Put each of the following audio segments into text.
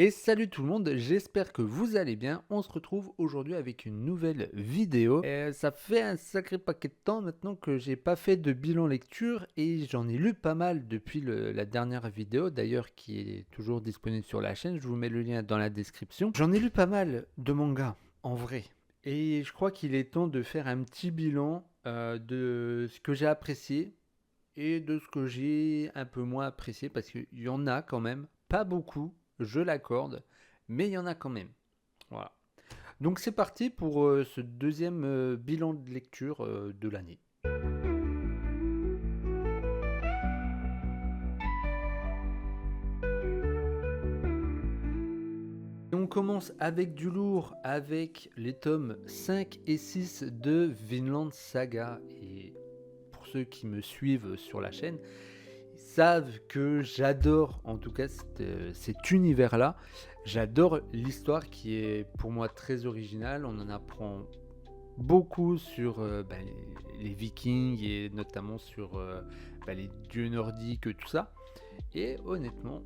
Et salut tout le monde, j'espère que vous allez bien. On se retrouve aujourd'hui avec une nouvelle vidéo. Ça fait un sacré paquet de temps maintenant que j'ai pas fait de bilan lecture et j'en ai lu pas mal depuis la dernière vidéo, d'ailleurs qui est toujours disponible sur la chaîne. Je vous mets le lien dans la description. J'en ai lu pas mal de mangas, en vrai. Et je crois qu'il est temps de faire un petit bilan de ce que j'ai apprécié et de ce que j'ai un peu moins apprécié parce qu'il y en a quand même, pas beaucoup, je l'accorde, mais il y en a quand même. Voilà. Donc c'est parti pour ce deuxième bilan de lecture de l'année. Et on commence avec du lourd, avec les tomes 5 et 6 de Vinland Saga. Et pour ceux qui me suivent sur la chaîne, ils savent que j'adore en tout cas cet univers-là. J'adore l'histoire qui est pour moi très originale. On en apprend beaucoup sur les Vikings et notamment sur les dieux nordiques, tout ça. Et honnêtement,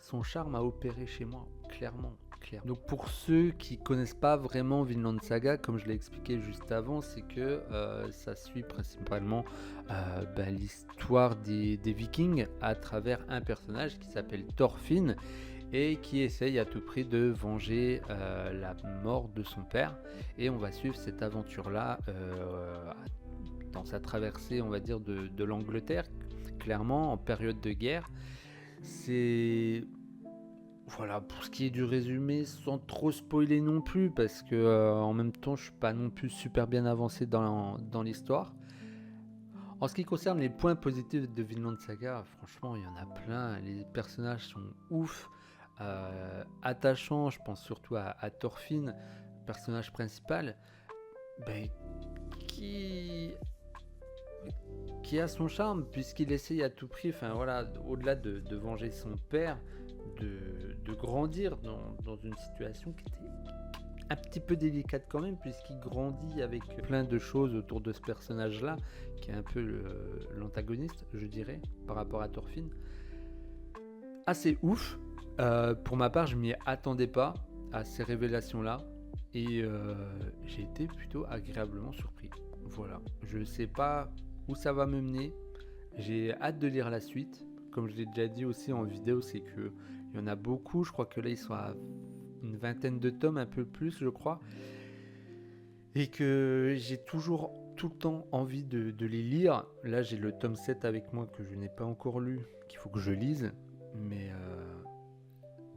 son charme a opéré chez moi, clairement. Donc pour ceux qui connaissent pas vraiment Vinland Saga, comme je l'ai expliqué juste avant, c'est que ça suit principalement l'histoire des Vikings à travers un personnage qui s'appelle Thorfinn et qui essaye à tout prix de venger la mort de son père. Et on va suivre cette aventure-là dans sa traversée, on va dire, de l'Angleterre, clairement en période de guerre. C'est voilà pour ce qui est du résumé, sans trop spoiler non plus, parce que en même temps, je suis pas non plus super bien avancé dans l'histoire. En ce qui concerne les points positifs de Vinland Saga, franchement, il y en a plein. Les personnages sont ouf, attachants. Je pense surtout à Thorfinn, personnage principal, ben, qui qui a son charme puisqu'il essaye à tout prix, enfin voilà, au-delà de venger son père, de grandir dans une situation qui était un petit peu délicate quand même, puisqu'il grandit avec plein de choses autour de ce personnage-là, qui est un peu l'antagoniste, je dirais, par rapport à Thorfinn. Assez ouf. Pour ma part, je m'y attendais pas à ces révélations-là, et j'ai été plutôt agréablement surpris. Voilà, je sais pas où ça va me mener. J'ai hâte de lire la suite. Comme je l'ai déjà dit aussi en vidéo, c'est que il y en a beaucoup. Je crois que là, ils sont à une vingtaine de tomes, un peu plus, je crois. Et que j'ai toujours tout le temps envie de les lire. Là, j'ai le tome 7 avec moi que je n'ai pas encore lu, qu'il faut que je lise. Mais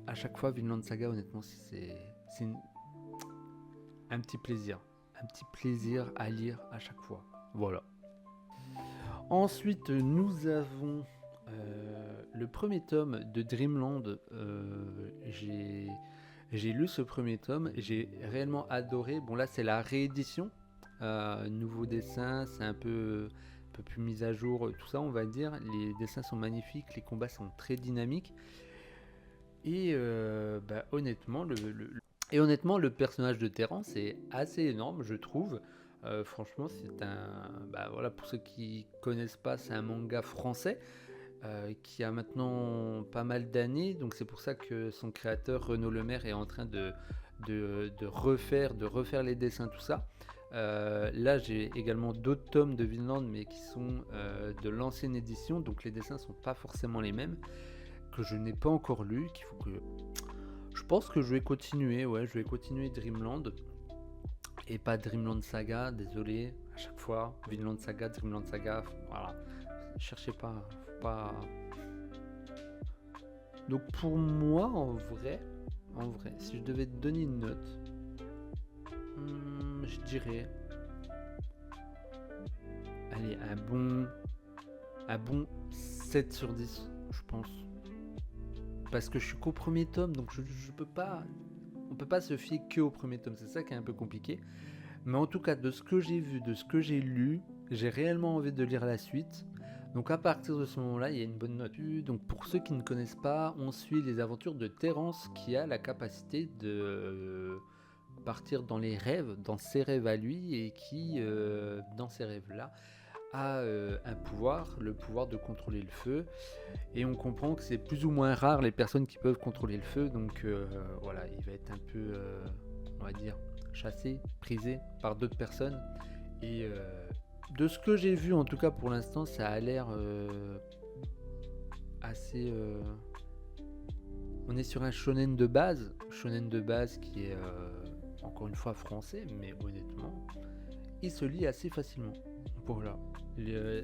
à chaque fois, Vinland Saga, honnêtement, c'est un petit plaisir. Un petit plaisir à lire à chaque fois. Voilà. Ensuite, nous avons le premier tome de Dreamland. J'ai lu ce premier tome, j'ai réellement adoré. Bon là c'est la réédition, nouveau dessin, c'est un peu plus mis à jour, tout ça on va dire. Les dessins sont magnifiques, les combats sont très dynamiques. Et honnêtement, le personnage de Terrence est assez énorme, je trouve. Franchement, c'est voilà, pour ceux qui connaissent pas, c'est un manga français qui a maintenant pas mal d'années. Donc c'est pour ça que son créateur Renaud Lemaire est en train de refaire les dessins, tout ça. Là, j'ai également d'autres tomes de Vinland, mais qui sont de l'ancienne édition, donc les dessins sont pas forcément les mêmes, que je n'ai pas encore lu, qu'il faut que je pense que je vais continuer, ouais, je vais continuer Dreamland et pas Dreamland Saga, désolé, à chaque fois, Vinland Saga, Dreamland Saga, voilà, cherchez pas, faut pas. Donc pour moi, en vrai, si je devais te donner une note, je dirais, allez, un bon 7 sur 10, je pense. Parce que je suis qu'au premier tome, donc je peux pas, on peut pas se fier que au premier tome, c'est ça qui est un peu compliqué. Mais en tout cas, de ce que j'ai vu, de ce que j'ai lu, j'ai réellement envie de lire la suite. Donc à partir de ce moment-là, il y a une bonne note. Donc pour ceux qui ne connaissent pas, on suit les aventures de Terence qui a la capacité de partir dans les rêves, dans ses rêves à lui, et qui, dans ces rêves-là, a un pouvoir, le pouvoir de contrôler le feu, et on comprend que c'est plus ou moins rare les personnes qui peuvent contrôler le feu, donc voilà, il va être un peu, on va dire, chassé, prisé par d'autres personnes, et de ce que j'ai vu en tout cas pour l'instant, ça a l'air assez... On est sur un shonen de base qui est encore une fois français, mais honnêtement, il se lit assez facilement. Voilà.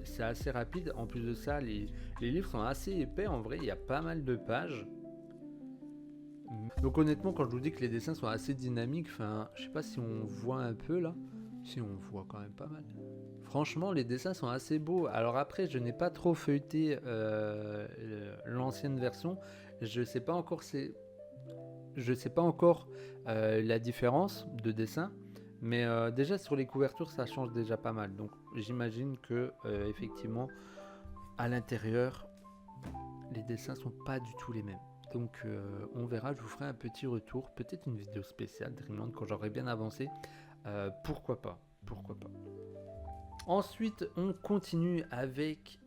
C'est assez rapide. En plus de ça, les livres sont assez épais. En vrai, il y a pas mal de pages. Donc honnêtement, quand je vous dis que les dessins sont assez dynamiques, enfin, je sais pas si on voit un peu là. Si on voit quand même pas mal. Franchement, les dessins sont assez beaux. Alors après, je n'ai pas trop feuilleté l'ancienne version. Je sais pas encore la différence de dessin. Mais déjà sur les couvertures, ça change déjà pas mal. Donc j'imagine que effectivement, à l'intérieur, les dessins sont pas du tout les mêmes. Donc on verra, je vous ferai un petit retour, peut-être une vidéo spéciale Dreamland quand j'aurai bien avancé. Pourquoi pas. Ensuite, on continue avec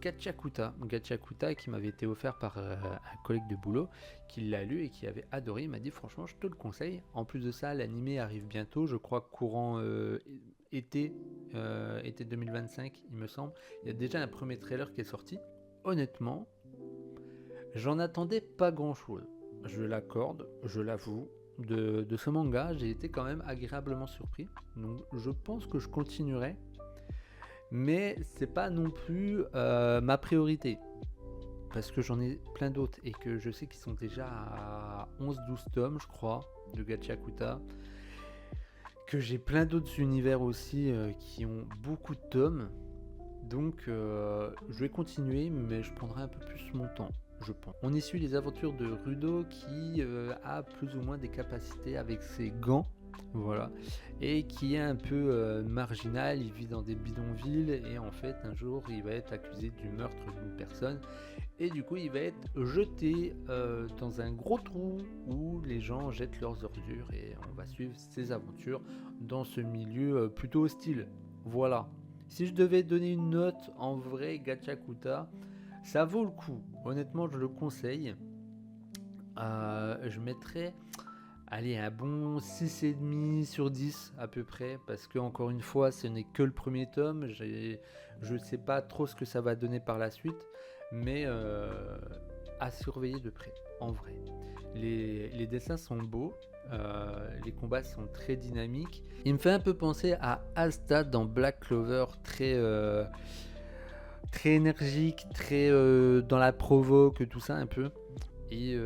Gachakuta. Gachakuta qui m'avait été offert par un collègue de boulot qui l'a lu et qui avait adoré. Il m'a dit franchement, je te le conseille. En plus de ça, l'animé arrive bientôt, je crois courant été 2025, il me semble. Il y a déjà un premier trailer qui est sorti. Honnêtement, j'en attendais pas grand-chose. Je l'accorde, je l'avoue. De ce manga, j'ai été quand même agréablement surpris. Donc je pense que je continuerai. Mais c'est pas non plus ma priorité. Parce que j'en ai plein d'autres et que je sais qu'ils sont déjà à 11-12 tomes, je crois, de Gachakuta. Que j'ai plein d'autres univers aussi qui ont beaucoup de tomes. Donc je vais continuer, mais je prendrai un peu plus mon temps. Je pense. On y suit les aventures de Rudo qui a plus ou moins des capacités avec ses gants, voilà, et qui est un peu marginal. Il vit dans des bidonvilles et en fait un jour il va être accusé du meurtre d'une personne et du coup il va être jeté dans un gros trou où les gens jettent leurs ordures et on va suivre ses aventures dans ce milieu plutôt hostile. Voilà. Si je devais donner une note, en vrai, Gachakuta, ça vaut le coup. Honnêtement, je le conseille. Je mettrais un bon 6,5 sur 10 à peu près. Parce que, encore une fois, ce n'est que le premier tome. Je ne sais pas trop ce que ça va donner par la suite. Mais à surveiller de près, en vrai. Les dessins sont beaux. Les combats sont très dynamiques. Il me fait un peu penser à Asta dans Black Clover, très énergique, très dans la provoque, tout ça un peu. Et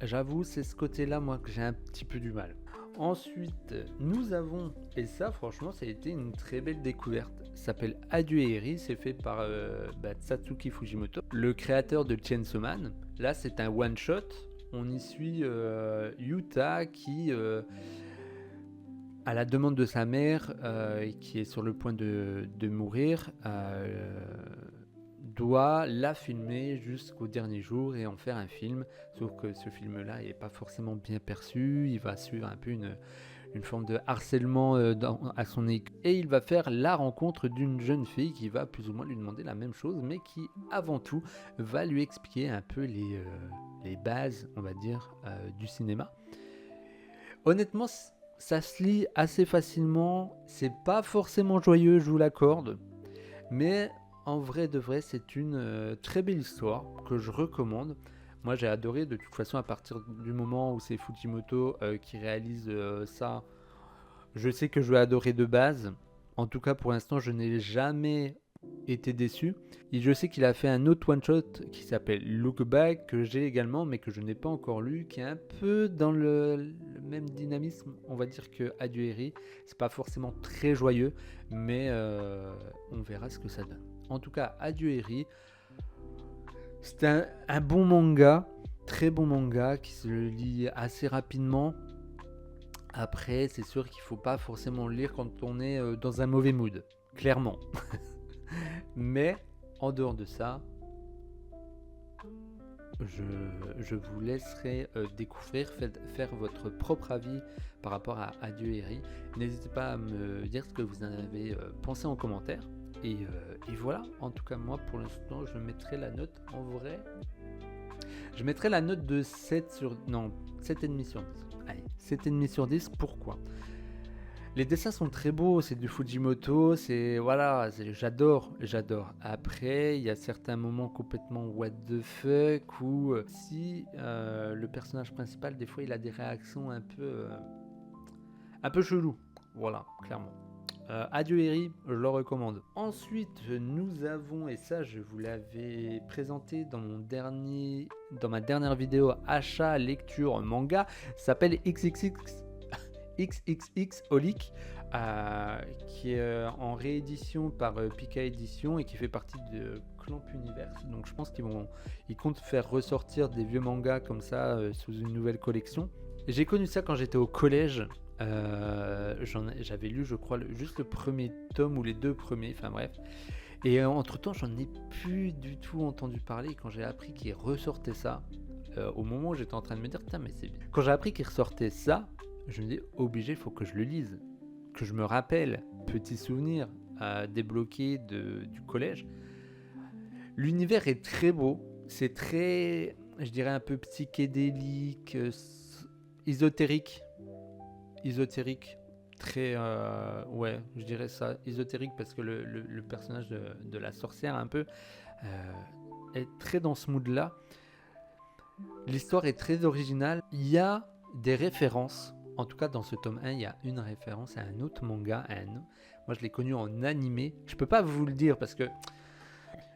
j'avoue, c'est ce côté-là, moi, que j'ai un petit peu du mal. Ensuite, nous avons, et ça, franchement, ça a été une très belle découverte. Ça s'appelle Adieu Eri, c'est fait par Satsuki Fujimoto, le créateur de Chainsaw Man. Là, c'est un one-shot. On y suit Yuta qui, à la demande de sa mère, qui est sur le point de mourir, doit la filmer jusqu'au dernier jour et en faire un film. Sauf que ce film-là n'est pas forcément bien perçu. Il va suivre un peu une forme de harcèlement à son équipe. Et il va faire la rencontre d'une jeune fille qui va plus ou moins lui demander la même chose, mais qui, avant tout, va lui expliquer un peu les bases, on va dire, du cinéma. Honnêtement, ça se lit assez facilement. C'est pas forcément joyeux, je vous l'accorde. Mais en vrai de vrai, c'est une très belle histoire que je recommande. Moi, j'ai adoré. De toute façon, à partir du moment où c'est Fujimoto qui réalise ça, je sais que je vais adorer de base. En tout cas, pour l'instant, je n'ai jamais été déçu. Et je sais qu'il a fait un autre one-shot qui s'appelle Look Back, que j'ai également, mais que je n'ai pas encore lu, qui est un peu dans le même dynamisme, on va dire, que Adieu Eri. C'est pas forcément très joyeux, mais on verra ce que ça donne. En tout cas, Adieu Eri, c'est un bon manga, très bon manga, qui se lit assez rapidement. Après, c'est sûr qu'il ne faut pas forcément le lire quand on est dans un mauvais mood, clairement. Mais, en dehors de ça, je vous laisserai découvrir, faire votre propre avis par rapport à Adieu Eri. N'hésitez pas à me dire ce que vous en avez pensé en commentaire. Et voilà, en tout cas moi pour l'instant je mettrai la note en vrai. Je mettrai la note de 7,5 sur 10. Allez, 7,5 sur 10, pourquoi ? Les dessins sont très beaux, c'est du Fujimoto, j'adore. Après, il y a certains moments complètement what the fuck où si le personnage principal, des fois, il a des réactions un peu chelou. Voilà, clairement. Adieu Eri, je le recommande. Ensuite, nous avons, et ça je vous l'avais présenté dans ma dernière vidéo achat, lecture, manga, ça s'appelle XXX Holic, qui est en réédition par Pika Édition et qui fait partie de Clamp Universe. Donc je pense qu'ils comptent faire ressortir des vieux mangas comme ça sous une nouvelle collection. J'ai connu ça quand j'étais au collège. J'avais lu, je crois, juste le premier tome ou les 2 premiers, enfin bref. Et entre temps, j'en ai plus du tout entendu parler. Quand j'ai appris qu'il ressortait ça, au moment où j'étais en train de me dire, putain, mais c'est bien. Quand j'ai appris qu'il ressortait ça, je me dis, obligé, il faut que je le lise, que je me rappelle, petit souvenir débloqué du collège. L'univers est très beau, c'est très, je dirais, un peu psychédélique, ésotérique, très, ouais, je dirais ça, ésotérique, parce que le personnage de la sorcière, un peu, est très dans ce mood-là. L'histoire est très originale, il y a des références. En tout cas, dans ce tome 1, il y a une référence à un autre manga. Moi, je l'ai connu en animé. Je peux pas vous le dire parce que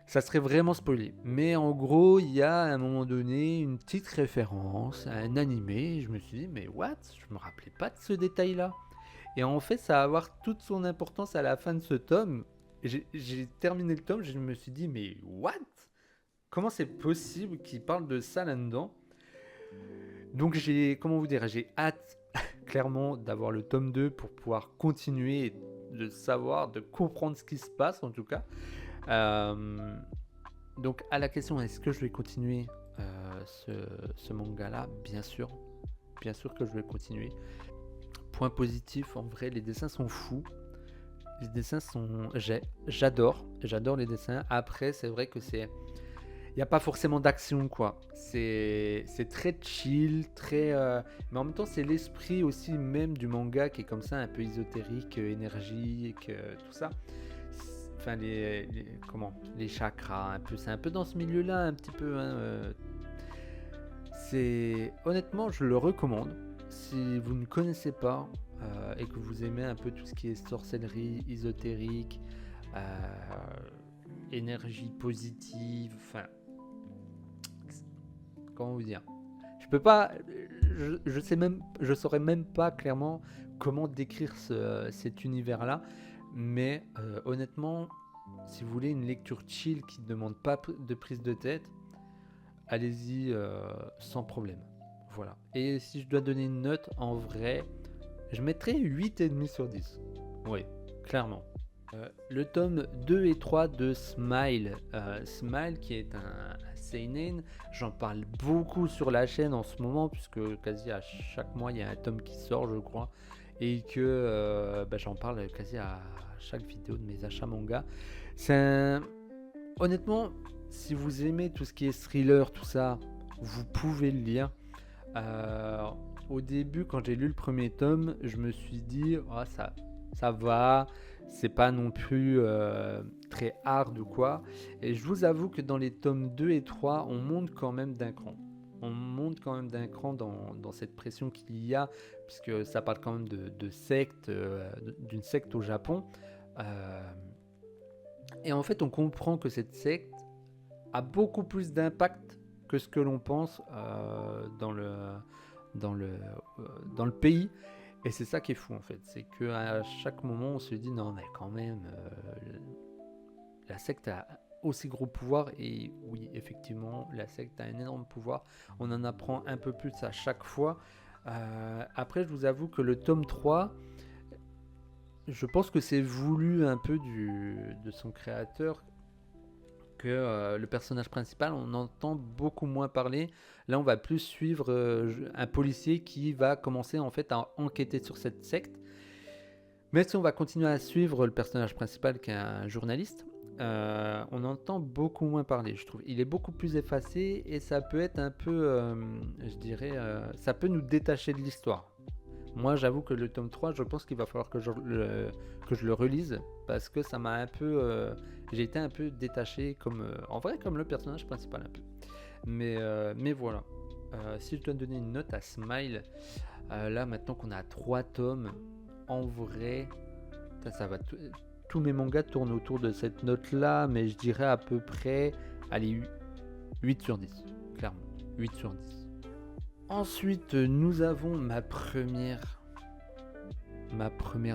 ça serait vraiment spoilé. Mais en gros, il y a à un moment donné une petite référence à un animé. Je me suis dit, mais what ? Je me rappelais pas de ce détail-là. Et en fait, ça va avoir toute son importance à la fin de ce tome. J'ai terminé le tome, je me suis dit, mais what ? Comment c'est possible qu'il parle de ça là-dedans ? Donc j'ai hâte clairement d'avoir le tome 2 pour pouvoir continuer de savoir, de comprendre ce qui se passe en tout cas. Donc à la question, est-ce que je vais continuer ce manga-là ? Bien sûr que je vais continuer. Point positif, en vrai, les dessins sont fous. Les dessins sont... J'adore les dessins. Après, c'est vrai que il n'y a pas forcément d'action, quoi. C'est très chill, très... Mais en même temps, c'est l'esprit aussi même du manga qui est comme ça, un peu ésotérique, énergique, tout ça. Enfin, les chakras, un peu. C'est un peu dans ce milieu-là, un petit peu. Honnêtement, je le recommande. Si vous ne connaissez pas et que vous aimez un peu tout ce qui est sorcellerie, ésotérique, énergie positive, enfin... Comment vous dire ? Je peux pas, je saurais même pas clairement comment décrire cet univers-là, mais honnêtement, si vous voulez une lecture chill qui ne demande pas de prise de tête, allez-y sans problème. Voilà. Et si je dois donner une note, en vrai, je mettrais 8,5 sur 10. Oui, clairement. Le tome 2 et 3 de Smile. Smile qui est un seinen, j'en parle beaucoup sur la chaîne en ce moment puisque quasi à chaque mois il y a un tome qui sort je crois et que j'en parle quasi à chaque vidéo de mes achats manga. Honnêtement, si vous aimez tout ce qui est thriller, tout ça, vous pouvez le lire. Au début quand j'ai lu le premier tome, je me suis dit ça va, c'est pas non plus très hard ou quoi. Et je vous avoue que dans les tomes 2 et 3, on monte quand même d'un cran. On monte quand même d'un cran dans cette pression qu'il y a, puisque ça parle quand même de secte, d'une secte au Japon. Et en fait, on comprend que cette secte a beaucoup plus d'impact que ce que l'on pense dans le pays. Et c'est ça qui est fou en fait, c'est qu'à chaque moment on se dit non mais quand même la secte a aussi gros pouvoir et oui effectivement la secte a un énorme pouvoir, on en apprend un peu plus à chaque fois. Après je vous avoue que le tome 3, je pense que c'est voulu un peu de son créateur que le personnage principal, on entend beaucoup moins parler. Là, on va plus suivre un policier qui va commencer en fait à enquêter sur cette secte. Mais si on va continuer à suivre le personnage principal qui est un journaliste, on entend beaucoup moins parler, je trouve. Il est beaucoup plus effacé et ça peut être un peu, je dirais, ça peut nous détacher de l'histoire. Moi, j'avoue que le tome 3, je pense qu'il va falloir que je le relise parce que ça m'a un peu, j'ai été un peu détaché comme, en vrai, comme le personnage principal un peu. Mais voilà. Si je dois donner une note à Smile, là maintenant qu'on a 3 tomes, en vrai, ça va tous mes mangas tournent autour de cette note là, mais je dirais à peu près, allez, 8 sur 10, clairement, 8 sur 10. Ensuite, nous avons ma première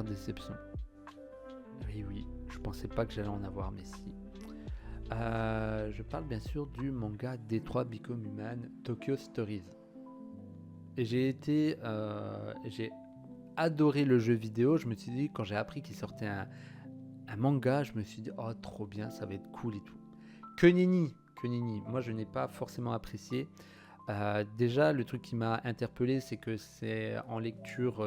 déception. Oui, je pensais pas que j'allais en avoir, mais si. Je parle bien sûr du manga Detroit Become Human Tokyo Stories. Et j'ai adoré le jeu vidéo. Je me suis dit, quand j'ai appris qu'il sortait un manga, je me suis dit, oh trop bien, ça va être cool et tout. Que nenni, moi je n'ai pas forcément apprécié. Déjà, le truc qui m'a interpellé, c'est que c'est en lecture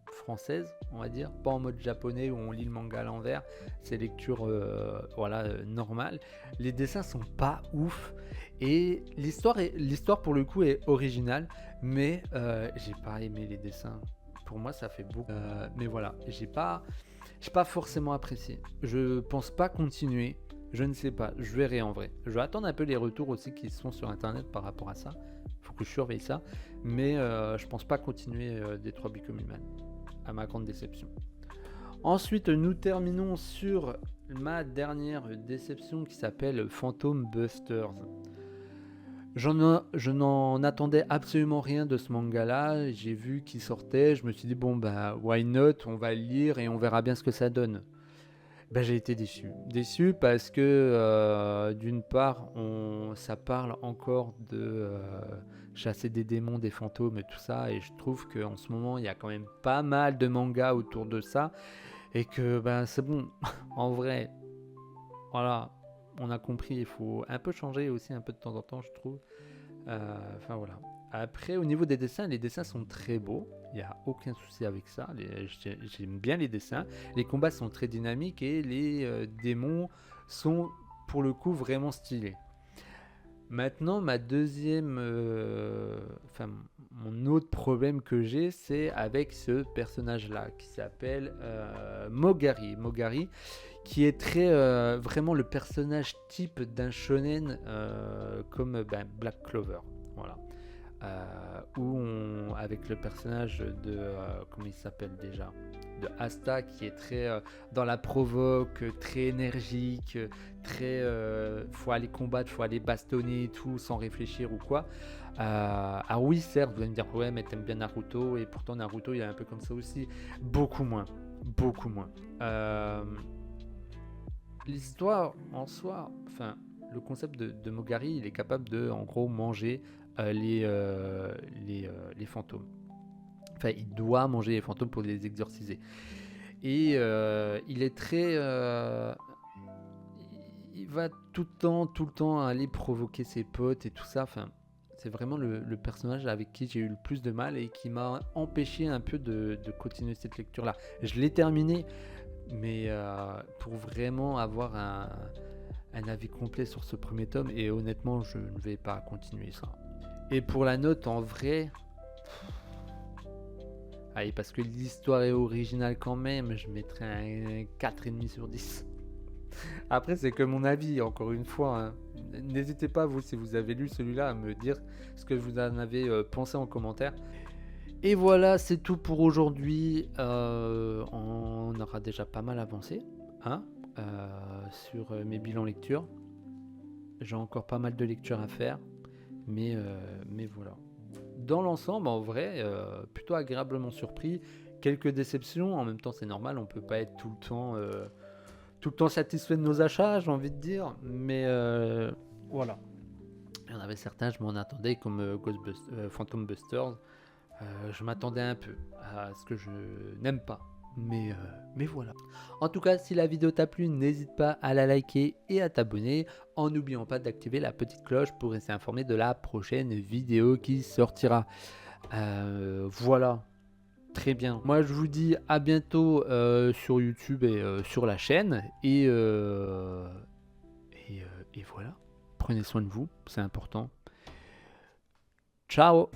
française, on va dire, pas en mode japonais où on lit le manga à l'envers. C'est lecture normale. Les dessins sont pas ouf et l'histoire pour le coup est originale, mais j'ai pas aimé les dessins. Pour moi, ça fait beaucoup. Mais voilà, j'ai pas forcément apprécié. Je pense pas continuer. Je ne sais pas, je verrai en vrai. Je vais attendre un peu les retours aussi qui sont sur internet par rapport à ça. Faut que je surveille ça. Mais je pense pas continuer Detroit Become Human, à ma grande déception. Ensuite, nous terminons sur ma dernière déception qui s'appelle Phantom Busters. Je n'en attendais absolument rien de ce manga-là. J'ai vu qu'il sortait, je me suis dit bon bah why not, on va le lire et on verra bien ce que ça donne. Ben, j'ai été déçu parce que d'une part ça parle encore de chasser des démons, des fantômes et tout ça, et je trouve qu'en ce moment il y a quand même pas mal de mangas autour de ça et que ben c'est bon. En vrai, voilà, on a compris, il faut un peu changer aussi un peu de temps en temps, je trouve. Enfin voilà. Après, au niveau des dessins, les dessins sont très beaux. Il n'y a aucun souci avec ça. J'aime bien les dessins. Les combats sont très dynamiques et les démons sont pour le coup vraiment stylés. Maintenant, mon autre problème que j'ai, c'est avec ce personnage-là qui s'appelle Mogari. Mogari, qui est vraiment le personnage type d'un shonen comme Black Clover. Voilà. Avec le personnage de comment il s'appelle déjà, de Asta, qui est très dans la provoque, très énergique, très faut aller combattre, faut aller bastonner et tout sans réfléchir ou quoi. Ah oui, certes, vous allez me dire ouais mais t'aimes bien Naruto, et pourtant Naruto il est un peu comme ça aussi. Beaucoup moins. L'histoire en soi, enfin le concept de Mogari, il est capable de en gros manger les fantômes. Enfin, il doit manger les fantômes pour les exorciser. Et il est très... il va tout le temps aller provoquer ses potes et tout ça. Enfin, c'est vraiment le personnage avec qui j'ai eu le plus de mal et qui m'a empêché un peu de continuer cette lecture-là. Je l'ai terminé, mais pour vraiment avoir un avis complet sur ce premier tome, et honnêtement, je ne vais pas continuer ça. Et pour la note, en vrai... Allez, parce que l'histoire est originale quand même, je mettrais un 4,5 sur 10. Après, c'est que mon avis, encore une fois. Hein. N'hésitez pas, vous, si vous avez lu celui-là, à me dire ce que vous en avez pensé en commentaire. Et voilà, c'est tout pour aujourd'hui. On aura déjà pas mal avancé hein, sur mes bilans lecture. J'ai encore pas mal de lectures à faire. Mais voilà. Dans l'ensemble, en vrai, plutôt agréablement surpris. Quelques déceptions, en même temps c'est normal, on peut pas être tout le temps satisfait de nos achats, j'ai envie de dire. Mais voilà. Il y en avait certains, je m'en attendais, comme Phantom Busters. Je m'attendais un peu à ce que je n'aime pas. Mais voilà. En tout cas, si la vidéo t'a plu, n'hésite pas à la liker et à t'abonner en n'oubliant pas d'activer la petite cloche pour rester informé de la prochaine vidéo qui sortira. Voilà, très bien. Moi, je vous dis à bientôt sur YouTube et sur la chaîne. Et voilà, prenez soin de vous, c'est important. Ciao!